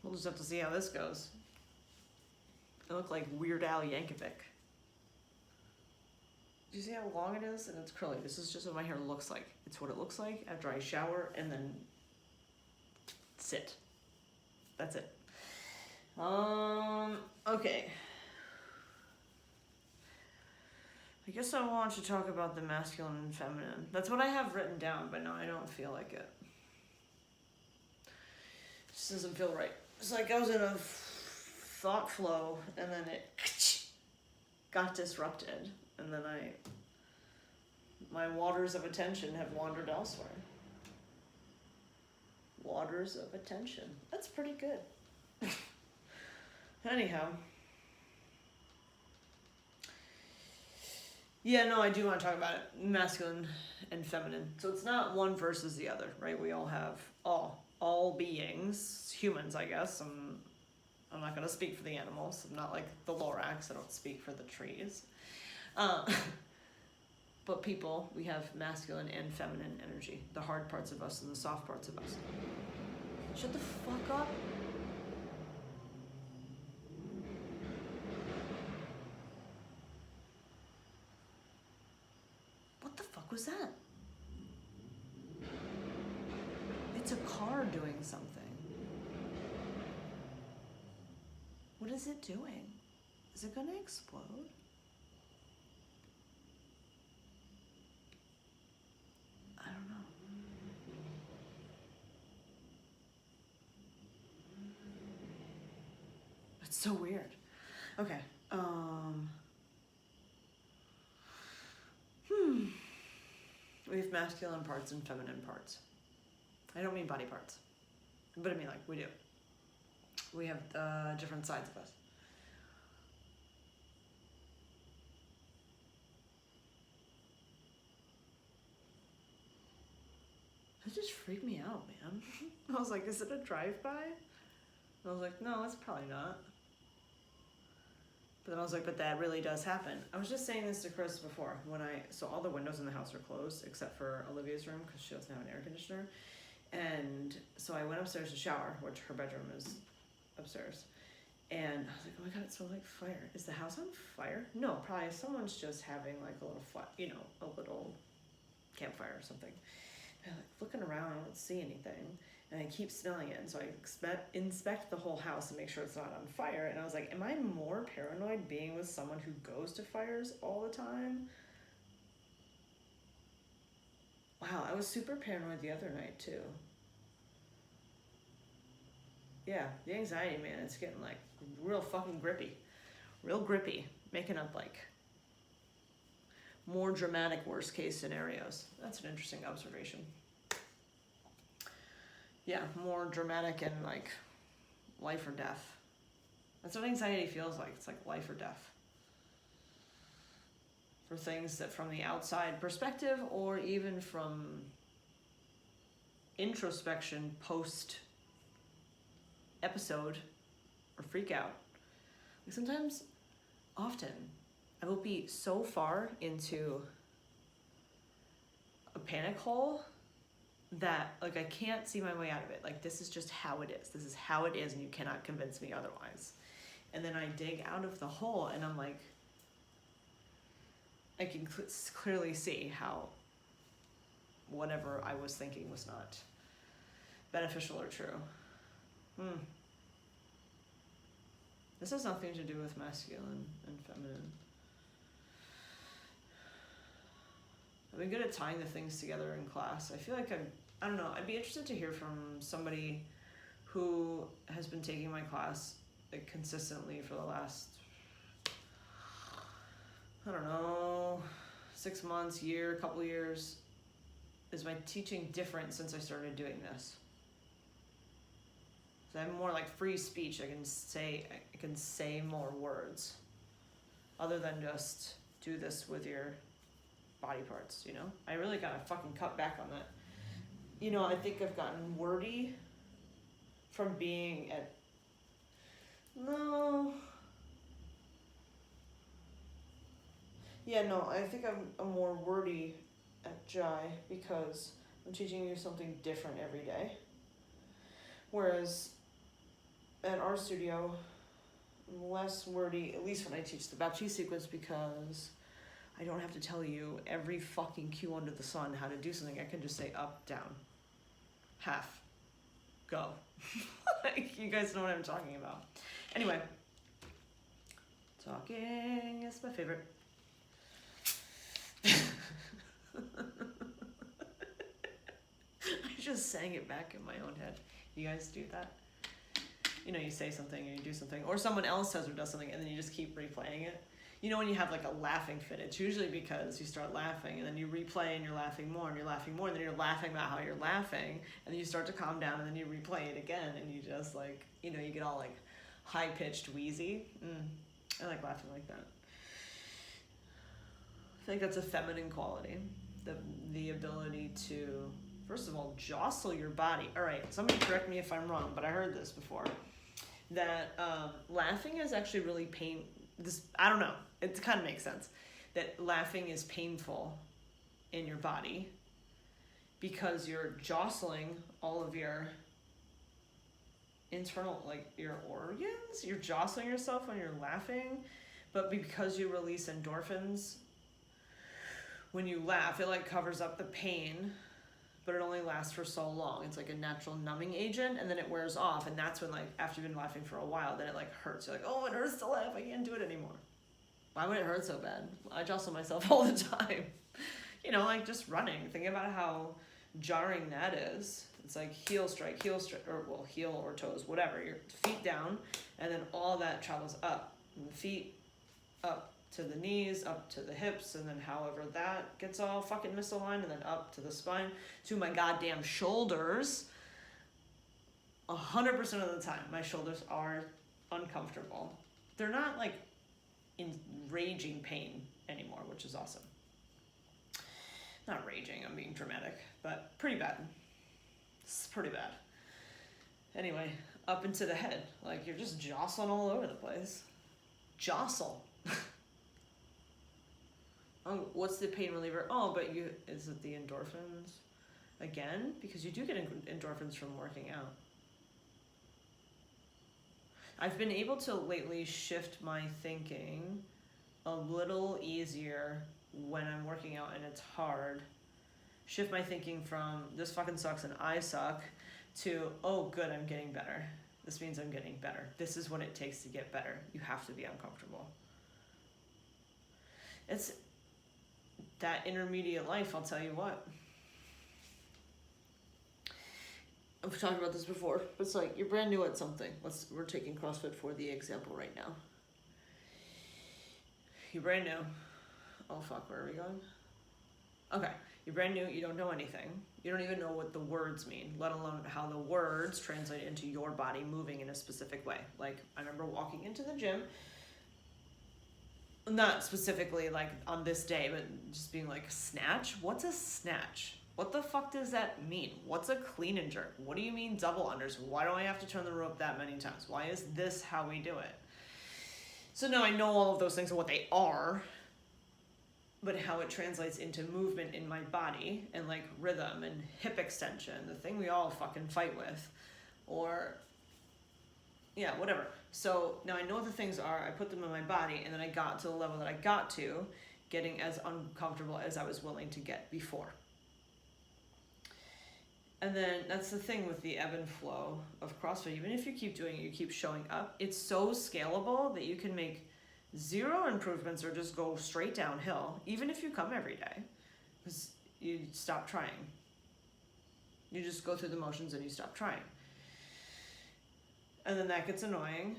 We'll just have to see how this goes. I look like Weird Al Yankovic. Do you see how long it is? And it's curly. This is just what my hair looks like. It's what it looks like after I shower and then sit. That's it. Okay. I guess I want to talk about the masculine and feminine. That's what I have written down, but no, I don't feel like it. It just doesn't feel right. It's like I was in a thought flow, and then it got disrupted, and then my waters of attention have wandered elsewhere. Waters of attention. That's pretty good. Anyhow. Yeah, no, I do want to talk about it. Masculine and feminine. So it's not one versus the other, right? We all have all beings, humans, I guess. I'm not going to speak for the animals. I'm not like the Lorax. I don't speak for the trees. But people, we have masculine and feminine energy. The hard parts of us and the soft parts of us. Shut the fuck up. What the fuck was that? It's a car doing something. What is it doing? Is it gonna explode? I don't know. It's so weird. Okay. We have masculine parts and feminine parts. I don't mean body parts, but I mean like we do. We have different sides of us. That just freaked me out, man. I was like, is it a drive-by? And I was like, no, it's probably not. But then I was like, but that really does happen. I was just saying this to Chris before. So all the windows in the house are closed except for Olivia's room because she doesn't have an air conditioner. And so I went upstairs to shower, which her bedroom is upstairs. And I was like, oh my god, it smells like fire. Is the house on fire? No, probably someone's just having like a little a little campfire or something. And I'm like looking around, I don't see anything. And I keep smelling it, and so I inspect the whole house and make sure it's not on fire. And I was like, am I more paranoid being with someone who goes to fires all the time? Wow, I was super paranoid the other night too. Yeah, the anxiety, man, it's getting like real fucking grippy. Real grippy. Making up like more dramatic worst case scenarios. That's an interesting observation. Yeah, more dramatic and like life or death. That's what anxiety feels like. It's like life or death. For things that from the outside perspective or even from introspection post episode or freak out. Like sometimes, often, I will be so far into a panic hole that like I can't see my way out of it. Like this is just how it is. This is how it is and you cannot convince me otherwise. And then I dig out of the hole and I'm like, I can clearly see how whatever I was thinking was not beneficial or true. This has nothing to do with masculine and feminine. I've been good at tying the things together in class. I feel like I don't know, I'd be interested to hear from somebody who has been taking my class like, consistently for the last, I don't know, 6 months, year, couple years. Is my teaching different since I started doing this? So I'm more like free speech. I can say more words other than just do this with your body parts, you know? I really gotta fucking cut back on that. You know, I think I've gotten wordy from being at... No. Yeah, no, I think I'm more wordy at Jai because I'm teaching you something different every day. Whereas at our studio, I'm less wordy, at least when I teach the Baptiste sequence, because I don't have to tell you every fucking cue under the sun how to do something. I can just say up, down, half, go. Like, you guys know what I'm talking about. Anyway, talking is my favorite. I just sang it back in my own head. You guys do that? You know, you say something and you do something, or someone else says or does something, and then you just keep replaying it. You know, when you have like a laughing fit, it's usually because you start laughing, and then you replay and you're laughing more, and you're laughing more, and then you're laughing about how you're laughing, and then you start to calm down, and then you replay it again, and you just like, you know, you get all like high-pitched wheezy. I like laughing like that. I think that's a feminine quality, the ability to, first of all, jostle your body. All right, somebody correct me if I'm wrong, but I heard this before, that laughing is actually really I don't know, it kind of makes sense, that laughing is painful in your body because you're jostling all of your internal, like your organs, you're jostling yourself when you're laughing, but because you release endorphins when you laugh, it like covers up the pain, but it only lasts for so long. It's like a natural numbing agent, and then it wears off, and that's when, like, after you've been laughing for a while, then it like hurts. You're like, oh, it hurts to laugh, I can't do it anymore. Why would it hurt so bad? I jostle myself all the time. You know, like just running. Think about how jarring that is. It's like heel strike, or well, heel or toes, whatever. Your feet down, and then all that travels up. And the feet up to the knees, up to the hips, and then however that gets all fucking misaligned, and then up to the spine, to my goddamn shoulders. 100% of the time, my shoulders are uncomfortable. They're not like in raging pain anymore, which is awesome. Not raging, I'm being dramatic, but pretty bad. It's pretty bad. Anyway, up into the head. Like, you're just jostling all over the place. Jostle. Oh, what's the pain reliever? Oh, but is it the endorphins? Again? Because you do get endorphins from working out. I've been able to lately shift my thinking a little easier when I'm working out and it's hard. Shift my thinking from this fucking sucks and I suck to, oh good, I'm getting better. This means I'm getting better. This is what it takes to get better. You have to be uncomfortable. It's that intermediate life, I'll tell you what. I've talked about this before, but it's like you're brand new at something. We're taking CrossFit for the example right now. You're brand new. Oh fuck, where are we going? Okay, you're brand new, you don't know anything. You don't even know what the words mean, let alone how the words translate into your body moving in a specific way. Like, I remember walking into the gym, not specifically like on this day, but just being like, snatch? What's a snatch? What the fuck does that mean? What's a clean and jerk? What do you mean double unders? Why do I have to turn the rope that many times? Why is this how we do it? So now I know all of those things and what they are, but how it translates into movement in my body and like rhythm and hip extension, the thing we all fucking fight with, or yeah, whatever. So now I know what the things are, I put them in my body, and then I got to the level that I got to, getting as uncomfortable as I was willing to get before. And then that's the thing with the ebb and flow of CrossFit. Even if you keep doing it, you keep showing up, it's so scalable that you can make 0 improvements or just go straight downhill, even if you come every day, because you stop trying. You just go through the motions and you stop trying. And then that gets annoying,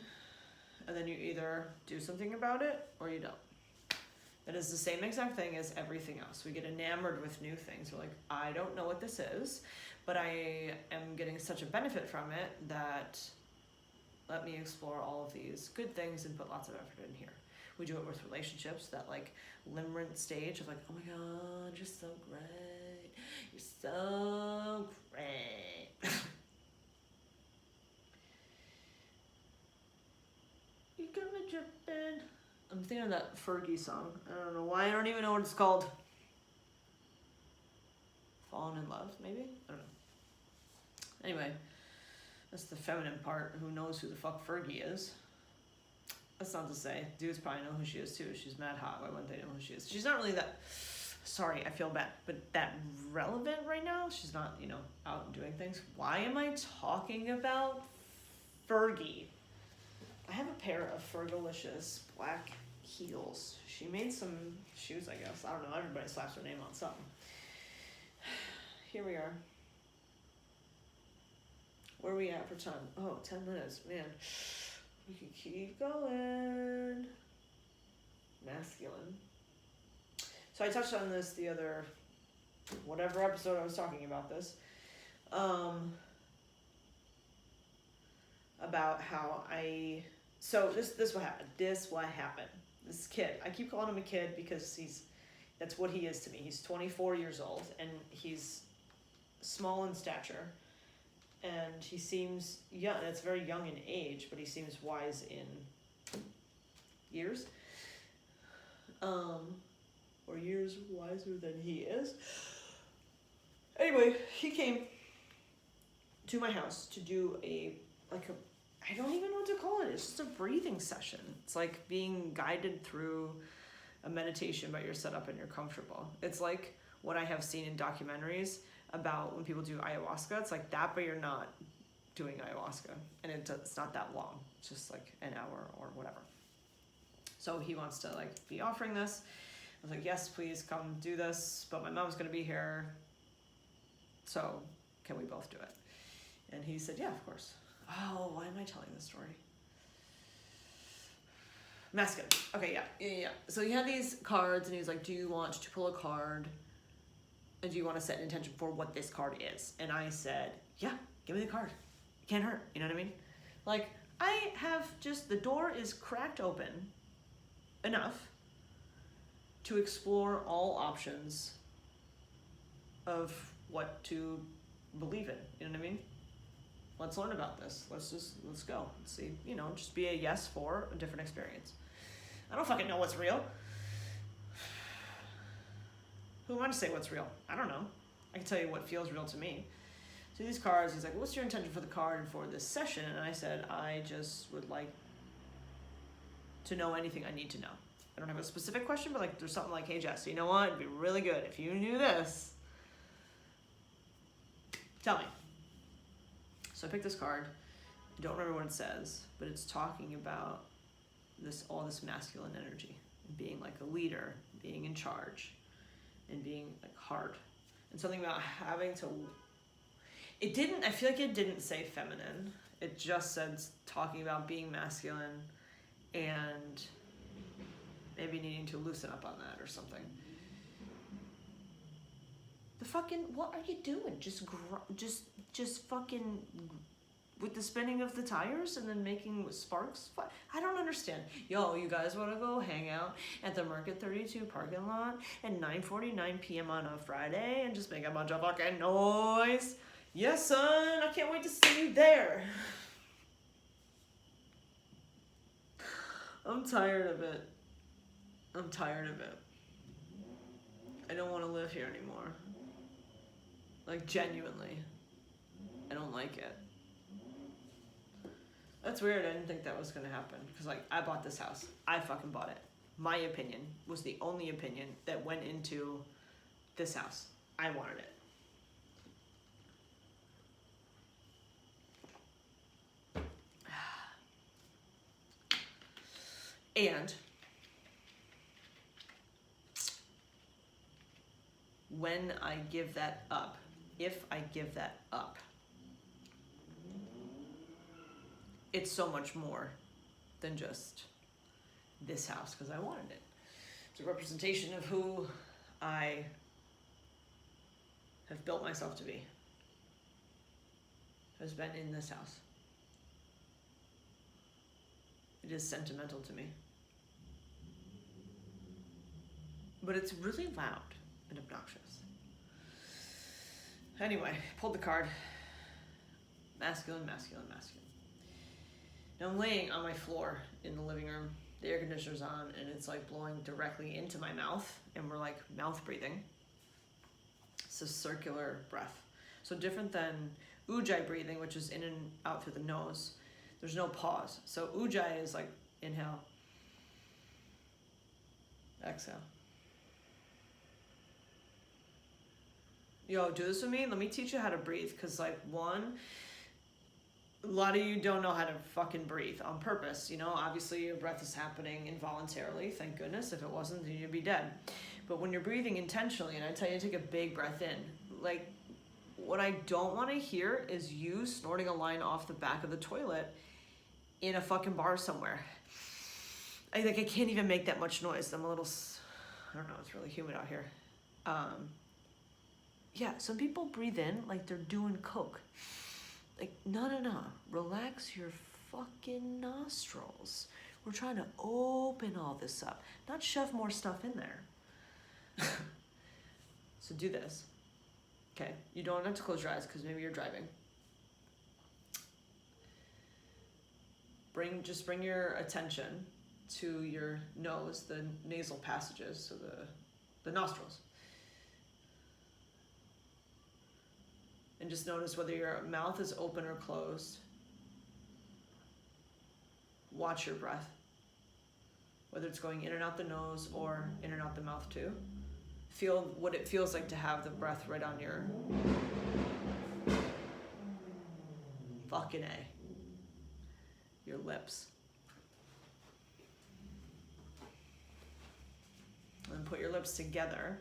and then you either do something about it or you don't. That is the same exact thing as everything else. We get enamored with new things. We're like, I don't know what this is, but I am getting such a benefit from it that let me explore all of these good things and put lots of effort in here. We do it with relationships, that like limerent stage of like, oh my God, you're so great. You're so great. You gonna jump in? I'm thinking of that Fergie song. I don't know why. I don't even know what it's called. Fallen in Love, maybe? I don't know. Anyway, That's the feminine part. Who knows who the fuck Fergie is? That's not to say. Dudes probably know who she is too. She's mad hot. Why wouldn't they know who she is? She's not really that, sorry, I feel bad, but that relevant right now. She's not, you know, out and doing things. Why am I talking about Fergie? I have a pair of Fergalicious black heels. She made some shoes, I guess. I don't know. Everybody slaps her name on something. Here we are. Where are we at for time? Oh, 10 minutes. Man, we can keep going. Masculine. So I touched on this the other, whatever episode I was talking about this. About how so this what happened. This kid, I keep calling him a kid because that's what he is to me. He's 24 years old and he's small in stature and he seems young. It's very young in age, but he seems wise in years. Or years wiser than he is. Anyway, he came to my house to do I don't even know what to call it. It's just a breathing session. It's like being guided through a meditation, but you're set up and you're comfortable. It's like what I have seen in documentaries about when people do ayahuasca. It's like that, but you're not doing ayahuasca. And it's not that long. It's just like an hour or whatever. So he wants to be offering this. I was like, yes, please come do this. But my mom's going to be here. So can we both do it? And he said, yeah, of course. Oh, why am I telling this story? Masculine. Okay, yeah. So he had these cards, and he was like, do you want to pull a card? And do you want to set an intention for what this card is? And I said, yeah, give me the card. It can't hurt. You know what I mean? I have the door is cracked open enough to explore all options of what to believe in. You know what I mean? Let's learn about this. Let's go. Let's see, just be a yes for a different experience. I don't fucking know what's real. Who am I to say what's real? I don't know. I can tell you what feels real to me. So these cards, he's like, what's your intention for the card and for this session? And I said, I just would like to know anything I need to know. I don't have a specific question, but there's something like, hey Jess, you know what? It'd be really good if you knew this. Tell me. So I picked this card. I don't remember what it says, but it's talking about all this masculine energy, and being like a leader, being in charge, and being hard. And something about having to. I feel like it didn't say feminine. It just said talking about being masculine and maybe needing to loosen up on that or something. What are you doing? Just fucking with the spinning of the tires and then making sparks? I don't understand. Yo, you guys want to go hang out at the Market 32 parking lot at 9:49 p.m. on a Friday and just make a bunch of fucking noise? Yes, son. I can't wait to see you there. I'm tired of it. I don't want to live here anymore. Genuinely. I don't like it. That's weird. I didn't think that was going to happen. Because, I bought this house. I fucking bought it. My opinion was the only opinion that went into this house. I wanted it. And when I give that up, if I give that up, it's so much more than just this house because I wanted it. It's a representation of who I have built myself to be. Has been in this house. It is sentimental to me. But it's really loud and obnoxious. Anyway, pulled the card. Masculine, masculine, masculine. Now I'm laying on my floor in the living room. The air conditioner's on and it's blowing directly into my mouth and we're mouth breathing. It's a circular breath. So different than Ujjayi breathing, which is in and out through the nose. There's no pause. So Ujjayi is like inhale, exhale. Yo, do this with me. Let me teach you how to breathe. Because, like, one, a lot of you don't know how to fucking breathe on purpose. You know, obviously your breath is happening involuntarily. Thank goodness. If it wasn't, then you'd be dead. But when you're breathing intentionally, and I tell you to take a big breath in, like, what I don't want to hear is you snorting a line off the back of the toilet in a fucking bar somewhere. I can't even make that much noise. I'm a little, I don't know, it's really humid out here. Yeah, some people breathe in like they're doing coke. Like, no. Relax your fucking nostrils. We're trying to open all this up, not shove more stuff in there. So do this. Okay, you don't have to close your eyes because maybe you're driving. Just bring your attention to your nose, the nasal passages, so the nostrils. And just notice whether your mouth is open or closed. Watch your breath. Whether it's going in and out the nose or in and out the mouth too. Feel what it feels like to have the breath right on your fucking A. Your lips. And put your lips together.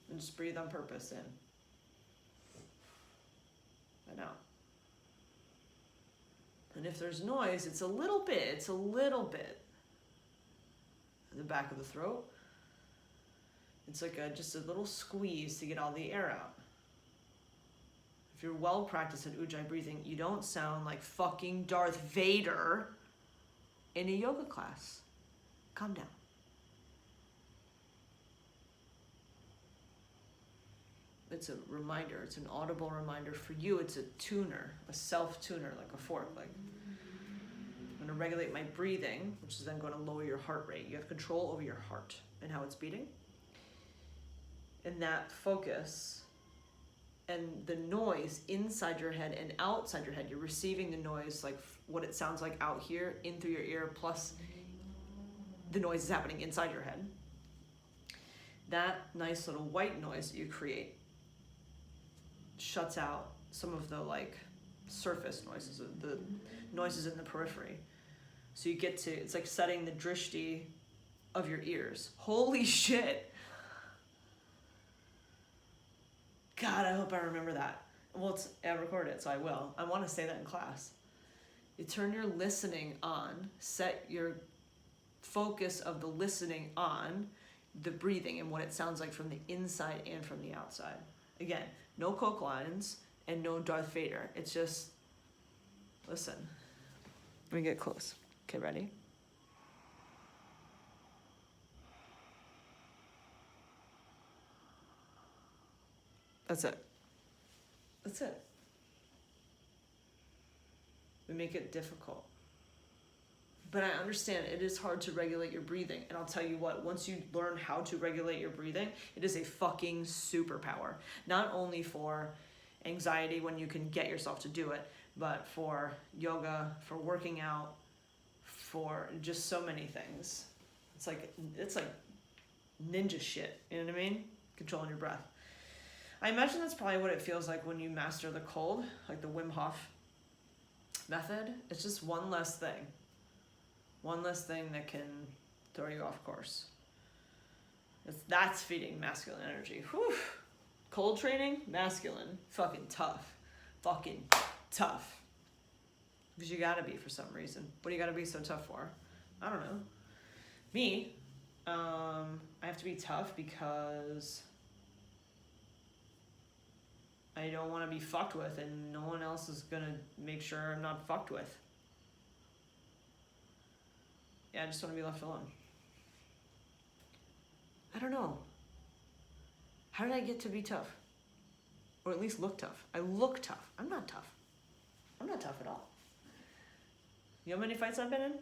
And just breathe on purpose in. And out. And if there's noise, it's a little bit in the back of the throat. It's like just a little squeeze to get all the air out. If you're well practiced at Ujjayi breathing, you don't sound like fucking Darth Vader in a yoga class. Calm down. It's a reminder, it's an audible reminder for you. It's a tuner, a self-tuner, like a fork. Like, I'm gonna regulate my breathing, which is then gonna lower your heart rate. You have control over your heart and how it's beating. And that focus and the noise inside your head and outside your head, you're receiving the noise, like what it sounds like out here, in through your ear, plus the noise is happening inside your head. That nice little white noise that you create shuts out some of the like surface noises, the noises in the periphery. So you get to, it's like setting the drishti of your ears. Holy shit. God, I hope I remember that. Well, I recorded it, so I will. I want to say that in class. You turn your listening on, set your focus of the listening on the breathing and what it sounds like from the inside and from the outside. Again, no coke lines and no Darth Vader. It's just, listen. Let me get close. Okay, ready? That's it. That's it. We make it difficult. But I understand it is hard to regulate your breathing. And I'll tell you what, once you learn how to regulate your breathing, it is a fucking superpower. Not only for anxiety when you can get yourself to do it, but for yoga, for working out, for just so many things. It's like ninja shit, you know what I mean? Controlling your breath. I imagine that's probably what it feels like when you master the cold, like the Wim Hof method. It's just one less thing. One less thing that can throw you off course. That's feeding masculine energy. Whew. Cold training, masculine. Fucking tough. Fucking tough. Because you gotta be for some reason. What do you gotta be so tough for? I don't know. Me, I have to be tough because I don't want to be fucked with, and no one else is gonna make sure I'm not fucked with. Yeah, I just want to be left alone. I don't know. How did I get to be tough? Or at least look tough. I look tough. I'm not tough. I'm not tough at all. You know how many fights I've been in?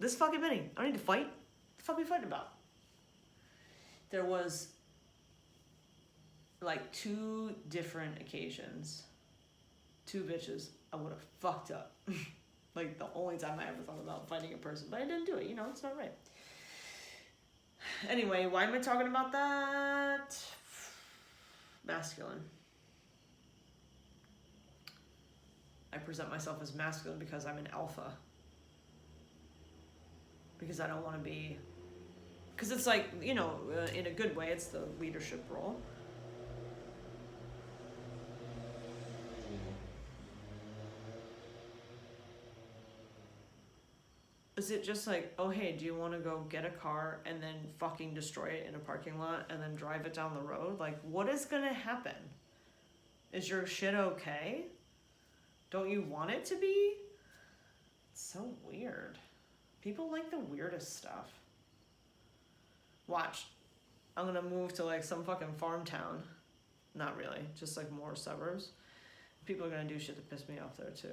This fucking many. I don't need to fight. What the fuck are we fighting about? There was like 2 different occasions, 2 bitches I would have fucked up. Like the only time I ever thought about fighting a person, but I didn't do it. You know, it's not right. Anyway, why am I talking about that? Masculine. I present myself as masculine because I'm an alpha. Because I don't want to be... Because it's like, you know, in a good way, it's the leadership role. Is it just like, oh, hey, do you want to go get a car and then fucking destroy it in a parking lot and then drive it down the road? Like, what is going to happen? Is your shit okay? Don't you want it to be? It's so weird. People like the weirdest stuff. Watch. I'm going to move to like some fucking farm town. Not really. Just like more suburbs. People are going to do shit to piss me off there too.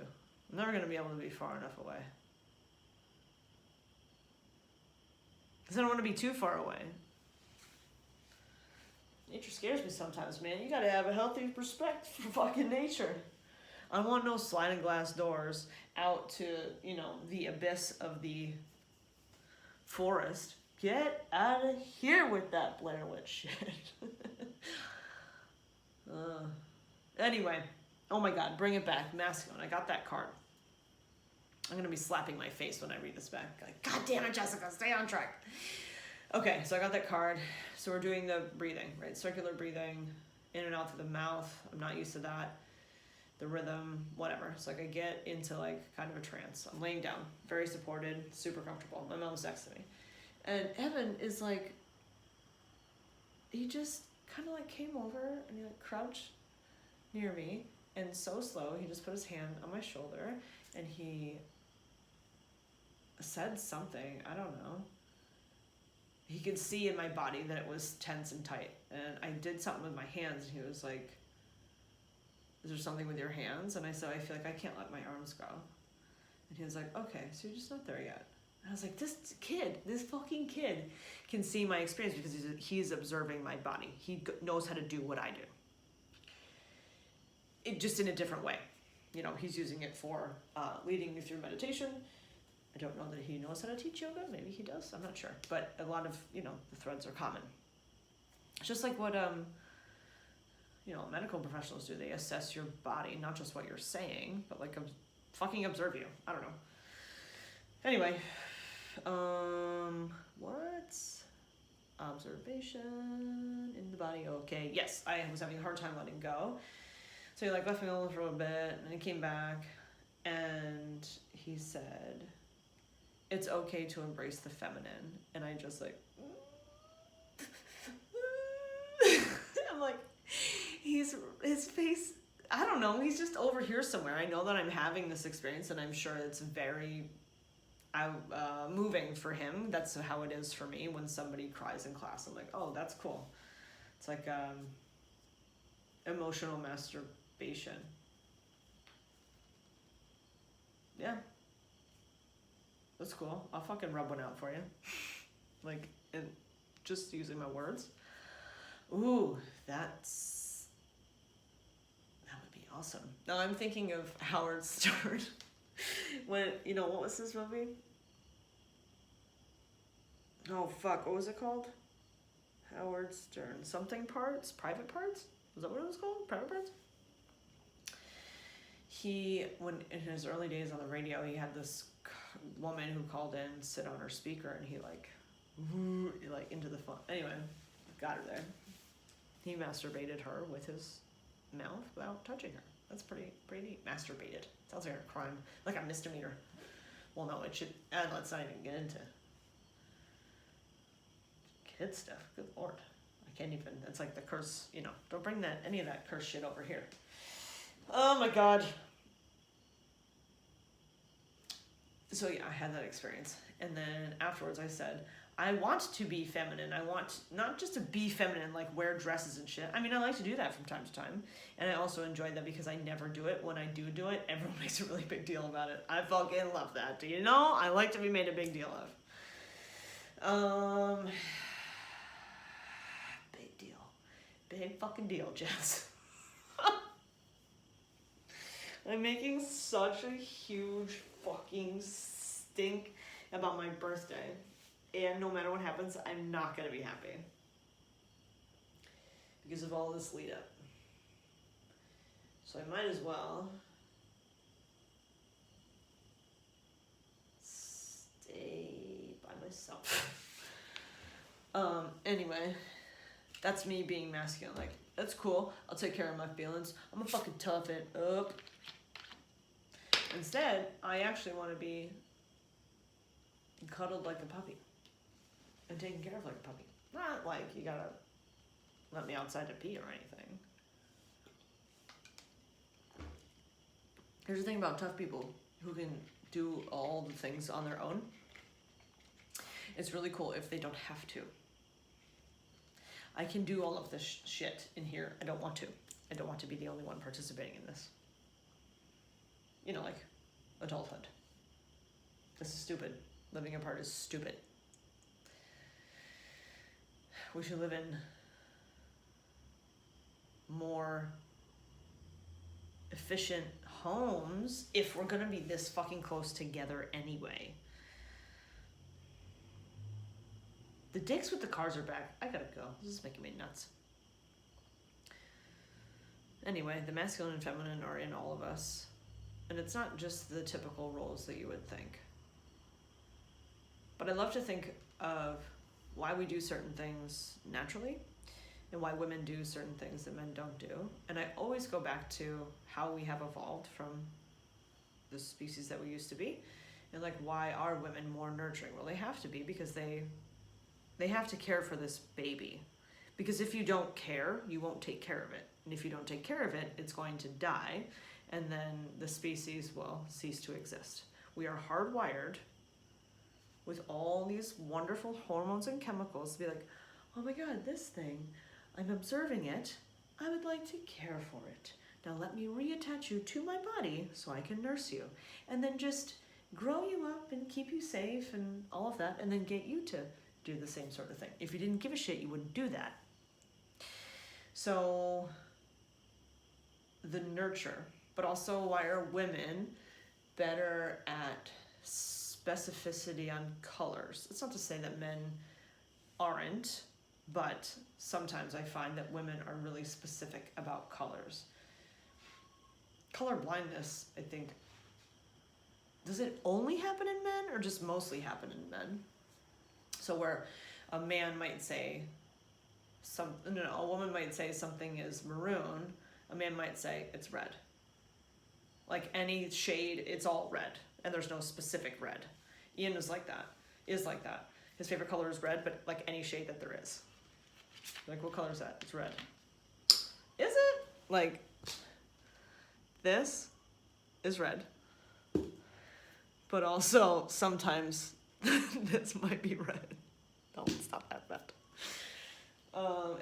I'm never going to be able to be far enough away. Because I don't want to be too far away. Nature scares me sometimes, man. You gotta have a healthy respect for fucking nature. I don't want no sliding glass doors out to, you know, the abyss of the forest. Get out of here with that Blair Witch shit. Anyway, oh my god, bring it back. Masculine. I got that card. I'm going to be slapping my face when I read this back. Like, God damn it, Jessica, stay on track. Okay, so I got that card. So we're doing the breathing, right? Circular breathing, in and out through the mouth. I'm not used to that. The rhythm, whatever. So like I get into like kind of a trance. I'm laying down, very supported, super comfortable. My mom's next to me. And Evan is like, he just kind of like came over and he like crouched near me. And so slow, he just put his hand on my shoulder and he said something, I don't know. He could see in my body that it was tense and tight. And I did something with my hands and he was like, is there something with your hands? And I said, I feel like I can't let my arms go. And he was like, okay, so you're just not there yet. And I was like, this fucking kid can see my experience because he's observing my body. He knows how to do what I do. It just in a different way. You know, he's using it for leading me through meditation. I don't know that he knows how to teach yoga. Maybe he does. I'm not sure. But a lot of, you know, the threads are common. It's just like what, you know, medical professionals do. They assess your body, not just what you're saying, but like fucking observe you. I don't know. Anyway, what? Observation in the body. Okay. Yes, I was having a hard time letting go. So he like left me alone for a little bit and he came back and he said, it's okay to embrace the feminine. And I just like, I'm like, his face, I don't know, he's just over here somewhere. I know that I'm having this experience and I'm sure it's very moving for him. That's how it is for me when somebody cries in class. I'm like, oh, that's cool. It's like emotional masturbation. Yeah. That's cool. I'll fucking rub one out for you. Like, and just using my words. Ooh, that would be awesome. Now I'm thinking of Howard Stern. When, you know, what was this movie? Oh, fuck. What was it called? Howard Stern. Something Parts? Private Parts? Was that what it was called? Private Parts? He, when in his early days on the radio, he had this woman who called in, sit on her speaker, and he like into the phone. Anyway, got her there. He masturbated her with his mouth without touching her. That's pretty neat. Masturbated. Sounds like a crime, like a misdemeanor. Well, no, it should. And let's not even get into kid stuff. Good lord, I can't even. It's like the curse. You know, don't bring any of that curse shit over here. Oh my god. So yeah, I had that experience. And then afterwards I said, I want to be feminine. I want not just to be feminine, like wear dresses and shit. I mean, I like to do that from time to time. And I also enjoy that because I never do it. When I do it, everyone makes a really big deal about it. I fucking love that. Do you know? I like to be made a big deal of. Big deal. big fucking deal, Jess. I'm making such a huge fucking stink about my birthday. And no matter what happens, I'm not going to be happy. Because of all this lead up. So I might as well stay by myself. Anyway, that's me being masculine. Like, that's cool. I'll take care of my feelings. I'm gonna fucking tough it up. Instead, I actually want to be cuddled like a puppy. And taken care of like a puppy. Not like you gotta let me outside to pee or anything. Here's the thing about tough people who can do all the things on their own. It's really cool if they don't have to. I can do all of this shit in here. I don't want to. I don't want to be the only one participating in this. You know, like adulthood. This is stupid. Living apart is stupid. We should live in more efficient homes if we're gonna be this fucking close together anyway. The dicks with the cars are back. I gotta go. This is making me nuts. Anyway, the masculine and feminine are in all of us. And it's not just the typical roles that you would think. But I love to think of why we do certain things naturally and why women do certain things that men don't do. And I always go back to how we have evolved from the species that we used to be. And like, why are women more nurturing? Well, they have to be because they have to care for this baby. Because if you don't care, you won't take care of it. And if you don't take care of it, it's going to die. And then the species will cease to exist. We are hardwired with all these wonderful hormones and chemicals to be like, oh my God, this thing, I'm observing it. I would like to care for it. Now let me reattach you to my body so I can nurse you. And then just grow you up and keep you safe and all of that. And then get you to do the same sort of thing. If you didn't give a shit, you wouldn't do that. So the nurture, but also why are women better at specificity on colors? It's not to say that men aren't, but sometimes I find that women are really specific about colors. Color blindness, I think, does it only happen in men or just mostly happen in men? So where a man might say a woman might say something is maroon, a man might say it's red. Like any shade, it's all red, and there's no specific red. Ian is like that. His favorite color is red, but like any shade that there is. Like, what color is that? It's red. Is it? Like, this is red. But also, sometimes this might be red. Don't stop that.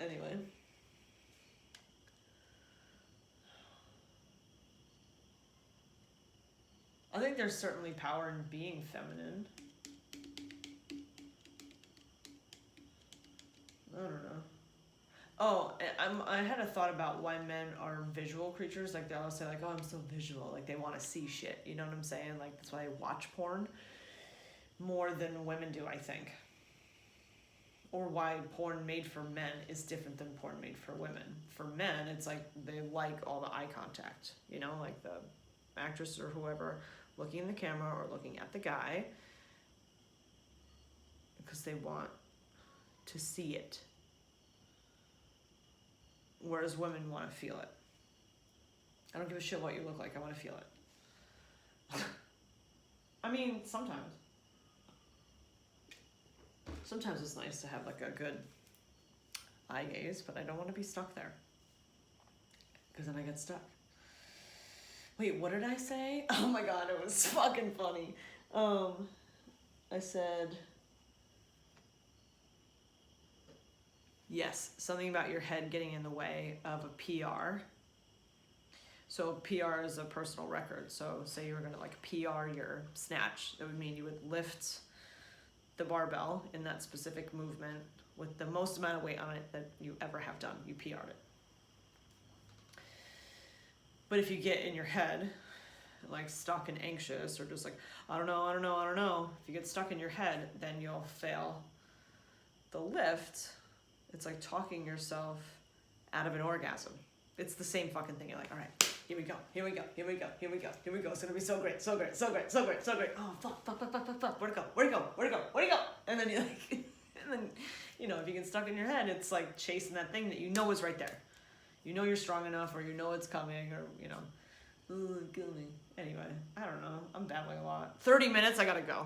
Anyway. I think there's certainly power in being feminine. I don't know. Oh, I had a thought about why men are visual creatures. Like, they'll say, like, oh, I'm so visual. Like, they want to see shit. You know what I'm saying? Like, that's why they watch porn more than women do, I think. Or why porn made for men is different than porn made for women. For men, it's like they like all the eye contact. You know, like the actress or whoever looking in the camera or looking at the guy because they want to see it. Whereas women want to feel it. I don't give a shit what you look like. I want to feel it. I mean, sometimes. Sometimes it's nice to have like a good eye gaze, but I don't want to be stuck there. Because then I get stuck. Wait, what did I say? Oh my God, it was fucking funny. I said, yes, something about your head getting in the way of a PR. So PR is a personal record. So say you were gonna like PR your snatch, that would mean you would lift the barbell in that specific movement with the most amount of weight on it that you ever have done. You PR'd it. But if you get in your head, like stuck and anxious, or just like, I don't know. If you get stuck in your head, then you'll fail the lift. It's like talking yourself out of an orgasm. It's the same fucking thing. You're like, all right, here we go. It's gonna be so great. Oh, fuck. Where'd it go? And then you're like, and then, you know, if you get stuck in your head, it's like chasing that thing that you know is right there. You know you're strong enough, or you know it's coming, or, you know, kill me. Anyway, I don't know. I'm babbling a lot. 30 minutes, I gotta go.